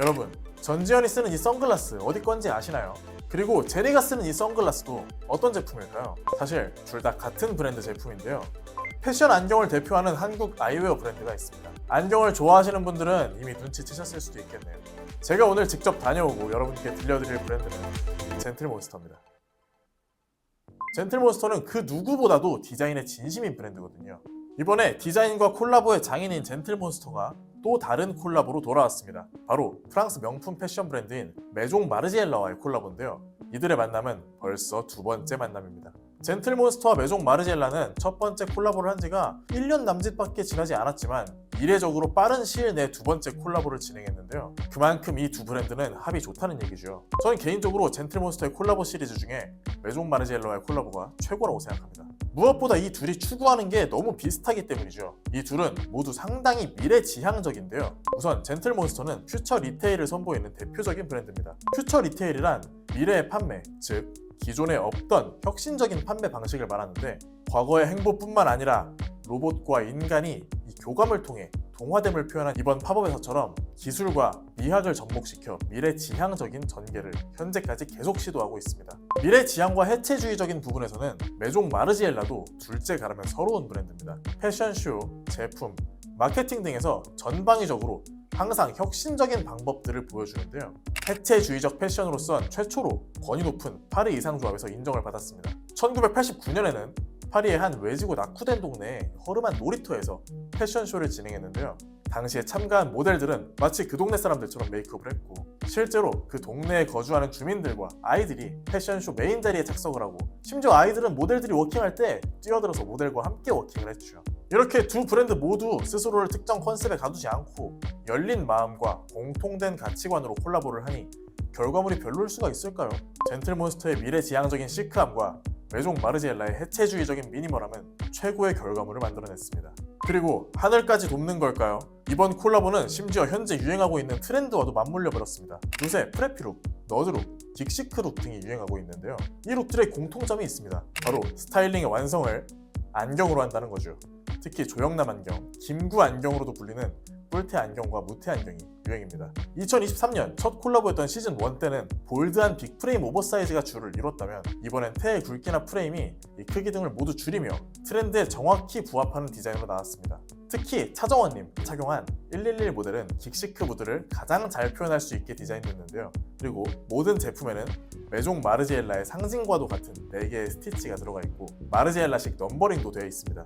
여러분, 전지현이 쓰는 이 선글라스 어디 건지 아시나요? 그리고 제리가 쓰는 이 선글라스도 어떤 제품일까요? 사실 둘 다 같은 브랜드 제품인데요. 패션 안경을 대표하는 한국 아이웨어 브랜드가 있습니다. 안경을 좋아하시는 분들은 이미 눈치채셨을 수도 있겠네요. 제가 오늘 직접 다녀오고 여러분께 들려드릴 브랜드는 젠틀몬스터입니다. 젠틀몬스터는 그 누구보다도 디자인에 진심인 브랜드거든요. 이번에 디자인과 콜라보의 장인인 젠틀몬스터가 또 다른 콜라보로 돌아왔습니다. 바로 프랑스 명품 패션 브랜드인 메종 마르지엘라와의 콜라보인데요. 이들의 만남은 벌써 두 번째 만남입니다. 젠틀몬스터와 메종 마르지엘라는 첫 번째 콜라보를 한 지가 1년 남짓밖에 지나지 않았지만 이례적으로 빠른 시일 내에 두 번째 콜라보를 진행했는데요. 그만큼 이 두 브랜드는 합이 좋다는 얘기죠. 저는 개인적으로 젠틀몬스터의 콜라보 시리즈 중에 메종 마르지엘라와의 콜라보가 최고라고 생각합니다. 무엇보다 이 둘이 추구하는 게 너무 비슷하기 때문이죠. 이 둘은 모두 상당히 미래지향적인데요. 우선 젠틀몬스터는 퓨처 리테일을 선보이는 대표적인 브랜드입니다. 퓨처 리테일이란 미래의 판매, 즉 기존에 없던 혁신적인 판매 방식을 말하는데 과거의 행보뿐만 아니라 로봇과 인간이 이 교감을 통해 동화됨을 표현한 이번 팝업에서처럼 기술과 미학을 접목시켜 미래지향적인 전개를 현재까지 계속 시도하고 있습니다. 미래지향과 해체주의적인 부분에서는 메종 마르지엘라도 둘째 가라면 서러운 브랜드입니다. 패션쇼, 제품, 마케팅 등에서 전방위적으로 항상 혁신적인 방법들을 보여주는데요. 해체주의적 패션으로선 최초로 권위 높은 파리 의상조합에서 인정을 받았습니다. 1989년에는 파리의 한 외지고 낙후된 동네의 허름한 놀이터에서 패션쇼를 진행했는데요. 당시에 참가한 모델들은 마치 그 동네 사람들처럼 메이크업을 했고 실제로 그 동네에 거주하는 주민들과 아이들이 패션쇼 메인 자리에 착석을 하고 심지어 아이들은 모델들이 워킹할 때 뛰어들어서 모델과 함께 워킹을 했죠. 이렇게 두 브랜드 모두 스스로를 특정 컨셉에 가두지 않고 열린 마음과 공통된 가치관으로 콜라보를 하니 결과물이 별로일 수가 있을까요? 젠틀몬스터의 미래지향적인 시크함과 메종 마르지엘라의 해체주의적인 미니멀함은 최고의 결과물을 만들어냈습니다. 그리고 하늘까지 돕는 걸까요? 이번 콜라보는 심지어 현재 유행하고 있는 트렌드와도 맞물려 버렸습니다. 요새 프레피룩, 너드룩, 딕시크룩 등이 유행하고 있는데요. 이 룩들의 공통점이 있습니다. 바로 스타일링의 완성을 안경으로 한다는 거죠. 특히 조영남 안경, 김구 안경으로도 불리는 뿔테 안경과 무테 안경이 유행입니다. 2023년 첫 콜라보였던 시즌 1 때는 볼드한 빅프레임 오버사이즈가 주를 이뤘다면 이번엔 태의 굵기나 프레임이 이 크기 등을 모두 줄이며 트렌드에 정확히 부합하는 디자인으로 나왔습니다. 특히 차정원님 착용한 111 모델은 긱시크 무드를 가장 잘 표현할 수 있게 디자인됐는데요. 그리고 모든 제품에는 메종 마르지엘라의 상징과도 같은 4개의 스티치가 들어가 있고 마르지엘라식 넘버링도 되어 있습니다.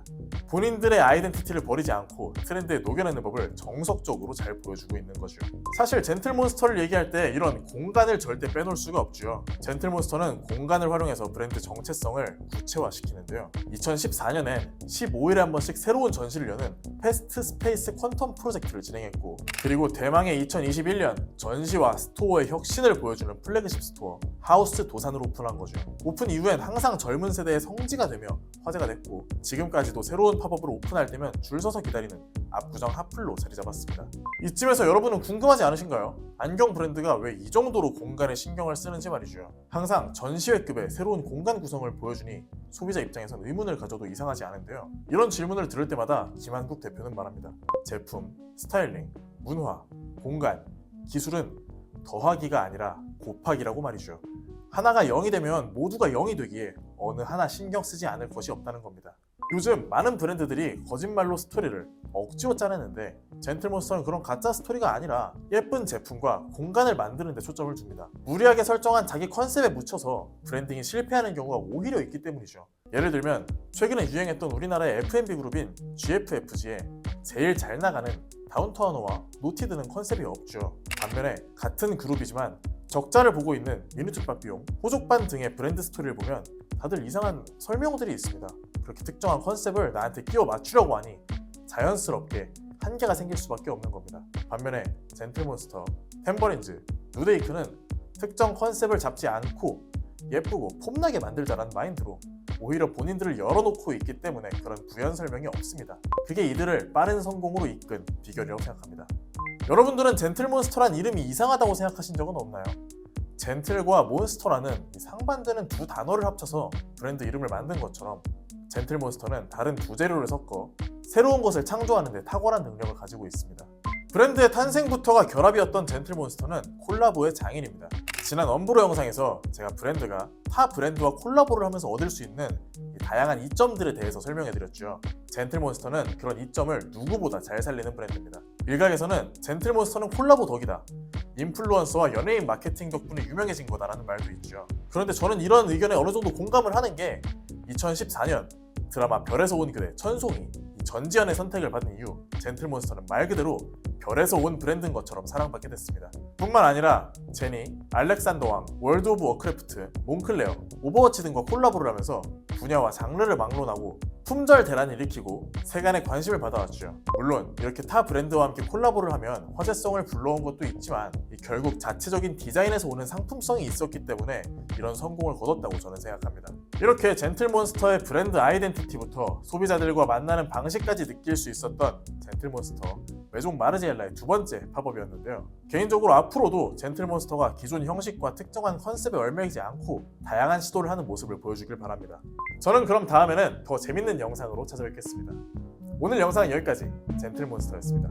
본인들의 아이덴티티를 버리지 않고 트렌드에 녹여내는 법을 정석적으로 잘 보여주고 있는 거죠. 사실 젠틀몬스터를 얘기할 때 이런 공간을 절대 빼놓을 수가 없죠. 젠틀몬스터는 공간을 활용해서 브랜드 정체성을 구체화시키는데요. 2014년엔 15일에 한 번씩 새로운 전시를 여는 패스트 스페이스 퀀텀 프로젝트를 진행했고 그리고 대망의 2021년 전시와 스토어의 혁신을 보여주는 플래그십 스토어 하우스 도산을 오픈한 거죠. 오픈 이후엔 항상 젊은 세대의 성지가 되며 화제가 됐고 지금까지도 새로운 팝업을 오픈할 때면 줄 서서 기다리는 압구정 핫플로 자리 잡았습니다. 이쯤에서 여러분은 궁금하지 않으신가요? 안경 브랜드가 왜 이 정도로 공간에 신경을 쓰는지 말이죠. 항상 전시회급의 새로운 공간 구성을 보여주니 소비자 입장에선 의문을 가져도 이상하지 않은데요. 이런 질문을 들을 때마다 김한국 대표는 말합니다. 제품, 스타일링, 문화, 공간, 기술은 더하기가 아니라 곱하기라고 말이죠. 하나가 0이 되면 모두가 0이 되기에 어느 하나 신경 쓰지 않을 것이 없다는 겁니다. 요즘 많은 브랜드들이 거짓말로 스토리를 억지로 짜내는데 젠틀몬스터는 그런 가짜 스토리가 아니라 예쁜 제품과 공간을 만드는 데 초점을 둡니다. 무리하게 설정한 자기 컨셉에 묻혀서 브랜딩이 실패하는 경우가 오히려 있기 때문이죠. 예를 들면 최근에 유행했던 우리나라의 F&B 그룹인 GFFG에 제일 잘 나가는 다운타운어와 노티드는 컨셉이 없죠. 반면에 같은 그룹이지만 적자를 보고 있는 미니투밥 비용, 호족반 등의 브랜드 스토리를 보면 다들 이상한 설명들이 있습니다. 그렇게 특정한 컨셉을 나한테 끼워 맞추려고 하니 자연스럽게 한계가 생길 수밖에 없는 겁니다. 반면에 젠틀몬스터, 템버린즈, 누데이크는 특정 컨셉을 잡지 않고 예쁘고 폼나게 만들자라는 마인드로 오히려 본인들을 열어놓고 있기 때문에 그런 부연 설명이 없습니다. 그게 이들을 빠른 성공으로 이끈 비결이라고 생각합니다. 여러분들은 젠틀몬스터란 이름이 이상하다고 생각하신 적은 없나요? 젠틀과 몬스터라는 상반되는 두 단어를 합쳐서 브랜드 이름을 만든 것처럼 젠틀몬스터는 다른 두 재료를 섞어 새로운 것을 창조하는 데 탁월한 능력을 가지고 있습니다. 브랜드의 탄생부터가 결합이었던 젠틀몬스터는 콜라보의 장인입니다. 지난 엄브로 영상에서 제가 브랜드가 타 브랜드와 콜라보를 하면서 얻을 수 있는 이 다양한 이점들에 대해서 설명해드렸죠. 젠틀몬스터는 그런 이점을 누구보다 잘 살리는 브랜드입니다. 일각에서는 젠틀몬스터는 콜라보 덕이다, 인플루언서와 연예인 마케팅 덕분에 유명해진 거다라는 말도 있죠. 그런데 저는 이런 의견에 어느 정도 공감을 하는 게 2014년 드라마 별에서 온 그대 천송이 전지현의 선택을 받은 이후 젠틀몬스터는 말 그대로 별에서 온 브랜드인 것처럼 사랑받게 됐습니다. 뿐만 아니라 제니, 알렉산더 왕, 월드 오브 워크래프트, 몽클레어, 오버워치 등과 콜라보를 하면서 분야와 장르를 막론하고 품절 대란을 일으키고 세간의 관심을 받아왔죠. 물론 이렇게 타 브랜드와 함께 콜라보를 하면 화제성을 불러온 것도 있지만 결국 자체적인 디자인에서 오는 상품성이 있었기 때문에 이런 성공을 거뒀다고 저는 생각합니다. 이렇게 젠틀몬스터의 브랜드 아이덴티티부터 소비자들과 만나는 방식까지 느낄 수 있었던 젠틀몬스터 메종 마르지엘라의 두 번째 팝업이었는데요. 개인적으로 앞으로도 젠틀몬스터가 기존 형식과 특정한 컨셉에 얽매이지 않고 다양한 시도를 하는 모습을 보여주길 바랍니다. 저는 그럼 다음에는 더 재밌는 영상으로 찾아뵙겠습니다. 오늘 영상은 여기까지. 젠틀몬스터였습니다.